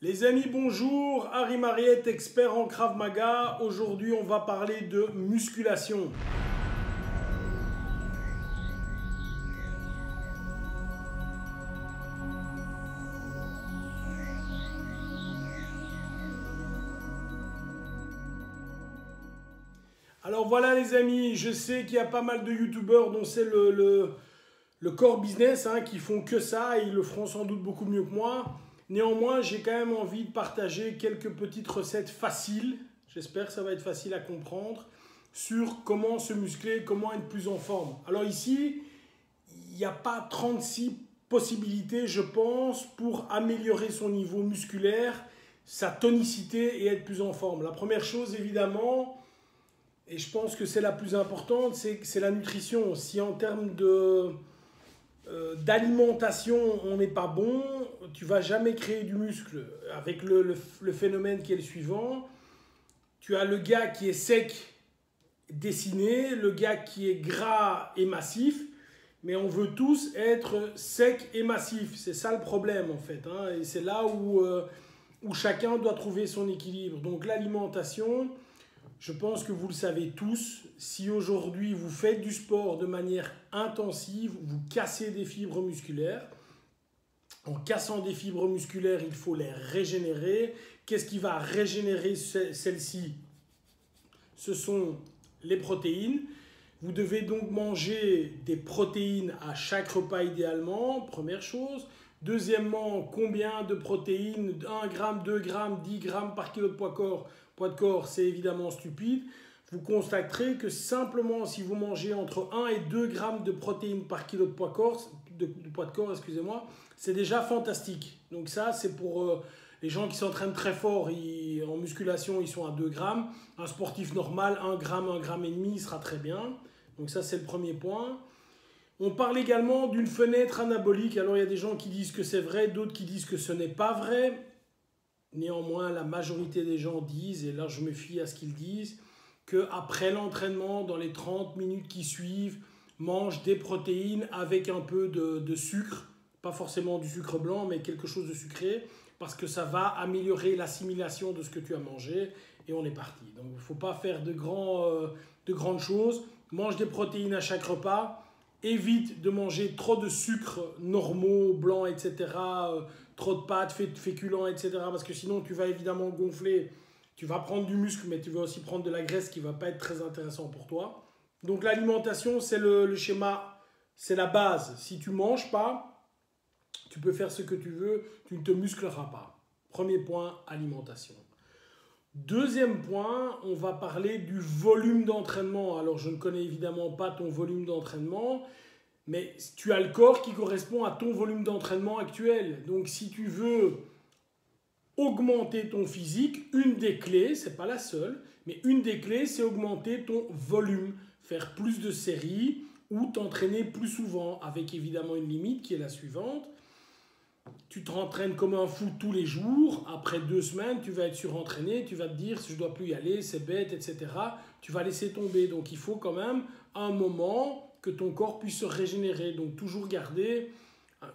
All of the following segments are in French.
Les amis, bonjour, Harry Mariette, expert en Krav Maga. Aujourd'hui, on va parler de musculation. Alors voilà les amis, je sais qu'il y a pas mal de youtubeurs dont c'est le core business, qui font que ça et ils le feront sans doute beaucoup mieux que moi. Néanmoins, j'ai quand même envie de partager quelques petites recettes faciles, j'espère que ça va être facile à comprendre, sur comment se muscler, comment être plus en forme. Alors ici, il n'y a pas 36 possibilités, je pense, pour améliorer son niveau musculaire, sa tonicité et être plus en forme. La première chose, évidemment, et je pense que c'est la plus importante, c'est la nutrition. Si en termes d'alimentation, on n'est pas bon, tu vas jamais créer du muscle. Avec le phénomène qui est le suivant, tu as le gars qui est sec, dessiné, le gars qui est gras et massif, mais on veut tous être sec et massif. C'est ça le problème en fait, et c'est là où chacun doit trouver son équilibre. Donc l'alimentation, je pense que vous le savez tous, si aujourd'hui vous faites du sport de manière intensive, vous cassez des fibres musculaires. En cassant des fibres musculaires, il faut les régénérer. Qu'est-ce qui va régénérer celles-ci? Ce sont les protéines. Vous devez donc manger des protéines à chaque repas idéalement, première chose. Deuxièmement, combien de protéines? 1 gramme, 2 grammes, 10 grammes par kilo de poids de corps, c'est évidemment stupide. Vous constaterez que simplement si vous mangez entre 1 et 2 grammes de protéines par kilo de poids de corps, excusez-moi, c'est déjà fantastique. Donc ça, c'est pour les gens qui s'entraînent très fort en musculation, ils sont à 2 grammes. Un sportif normal, 1 gramme et demi, il sera très bien. Donc ça, c'est le premier point. On parle également d'une fenêtre anabolique. Alors il y a des gens qui disent que c'est vrai, d'autres qui disent que ce n'est pas vrai. Néanmoins, la majorité des gens disent, et là je me fie à ce qu'ils disent, qu'après l'entraînement, dans les 30 minutes qui suivent, mange des protéines avec un peu de sucre, pas forcément du sucre blanc, mais quelque chose de sucré, parce que ça va améliorer l'assimilation de ce que tu as mangé, et on est parti. Donc il ne faut pas faire de grandes choses, mange des protéines à chaque repas, évite de manger trop de sucres normaux, blancs, etc., trop de pâtes, féculents, etc., parce que sinon tu vas évidemment gonfler, tu vas prendre du muscle, mais tu vas aussi prendre de la graisse qui ne va pas être très intéressant pour toi. Donc l'alimentation, c'est le schéma, c'est la base. Si tu ne manges pas, tu peux faire ce que tu veux, tu ne te muscleras pas. Premier point, alimentation. Deuxième point, on va parler du volume d'entraînement. Alors je ne connais évidemment pas ton volume d'entraînement, mais tu as le corps qui correspond à ton volume d'entraînement actuel. Donc si tu veux augmenter ton physique, une des clés, c'est pas la seule, mais une des clés, c'est augmenter ton volume, faire plus de séries ou t'entraîner plus souvent, avec évidemment une limite qui est la suivante. Tu t'entraînes comme un fou tous les jours, après 2 semaines, tu vas être surentraîné, tu vas te dire si je dois plus y aller, c'est bête, etc. Tu vas laisser tomber. Donc il faut quand même un moment que ton corps puisse se régénérer. Donc toujours garder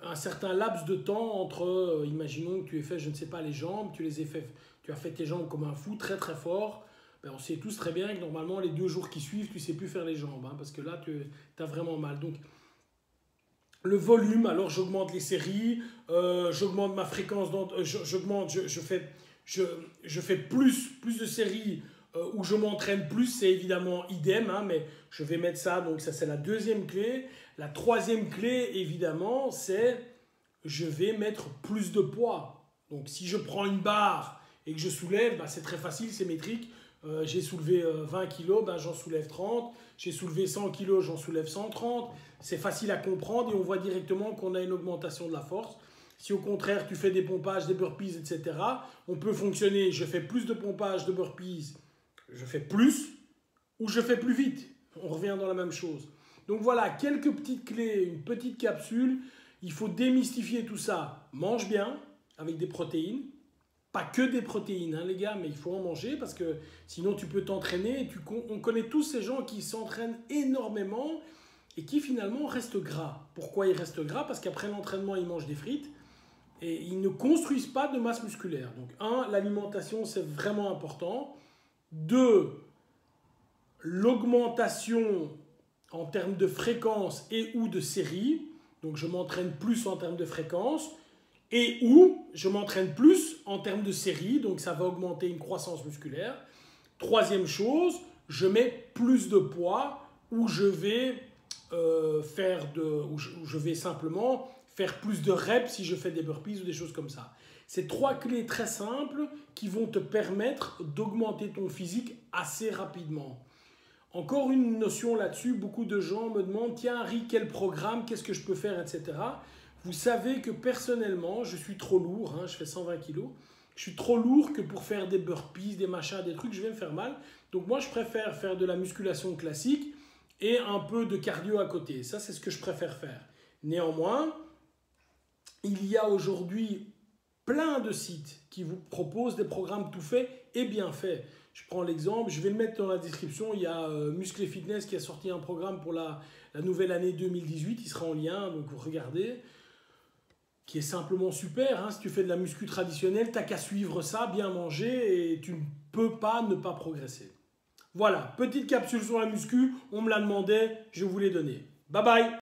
un certain laps de temps entre, imaginons que tu aies fait, je ne sais pas, les jambes, tu as fait tes jambes comme un fou, très très fort. Ben, on sait tous très bien que normalement les 2 jours qui suivent, tu ne sais plus faire les jambes, parce que là, tu as vraiment mal. Donc le volume, alors j'augmente les séries, j'augmente ma fréquence, je fais plus de séries où je m'entraîne plus, c'est évidemment idem, mais je vais mettre ça, donc ça c'est la deuxième clé. La troisième clé, évidemment, c'est je vais mettre plus de poids. Donc si je prends une barre et que je soulève, c'est très facile, c'est métrique. J'ai soulevé 20 kg, j'en soulève 30. J'ai soulevé 100 kg, j'en soulève 130. C'est facile à comprendre et on voit directement qu'on a une augmentation de la force. Si au contraire tu fais des pompages, des burpees, etc., on peut fonctionner, je fais plus de pompages, de burpees, je fais plus ou je fais plus vite. On revient dans la même chose. Donc voilà, quelques petites clés, une petite capsule. Il faut démystifier tout ça. Mange bien avec des protéines. Pas que des protéines, les gars, mais il faut en manger parce que sinon tu peux t'entraîner. On connaît tous ces gens qui s'entraînent énormément et qui finalement restent gras. Pourquoi ils restent gras? Parce qu'après l'entraînement, ils mangent des frites. et ils ne construisent pas de masse musculaire. Donc, un, l'alimentation, c'est vraiment important. Deux, l'augmentation en termes de fréquence et ou de série. Donc, je m'entraîne plus en termes de fréquence et ou je m'entraîne plus en termes de série. Donc, ça va augmenter une croissance musculaire. Troisième chose, je mets plus de poids ou je vais je vais simplement faire plus de reps si je fais des burpees ou des choses comme ça. C'est trois clés très simples qui vont te permettre d'augmenter ton physique assez rapidement. Encore une notion là-dessus, beaucoup de gens me demandent « Tiens Harry, quel programme, qu'est-ce que je peux faire, etc. » Vous savez que personnellement, je suis trop lourd, je fais 120 kg. Je suis trop lourd que pour faire des burpees, des machins, des trucs, je vais me faire mal. Donc moi, je préfère faire de la musculation classique et un peu de cardio à côté. Ça, c'est ce que je préfère faire. Néanmoins, il y a aujourd'hui plein de sites qui vous proposent des programmes tout faits et bien faits. Je prends l'exemple, je vais le mettre dans la description, il y a Muscle et Fitness qui a sorti un programme pour la nouvelle année 2018, il sera en lien, donc vous regardez, qui est simplement super. Si tu fais de la muscu traditionnelle, tu n'as qu'à suivre ça, bien manger et tu ne peux pas ne pas progresser. Voilà, petite capsule sur la muscu, on me l'a demandé, je vous l'ai donné. Bye bye.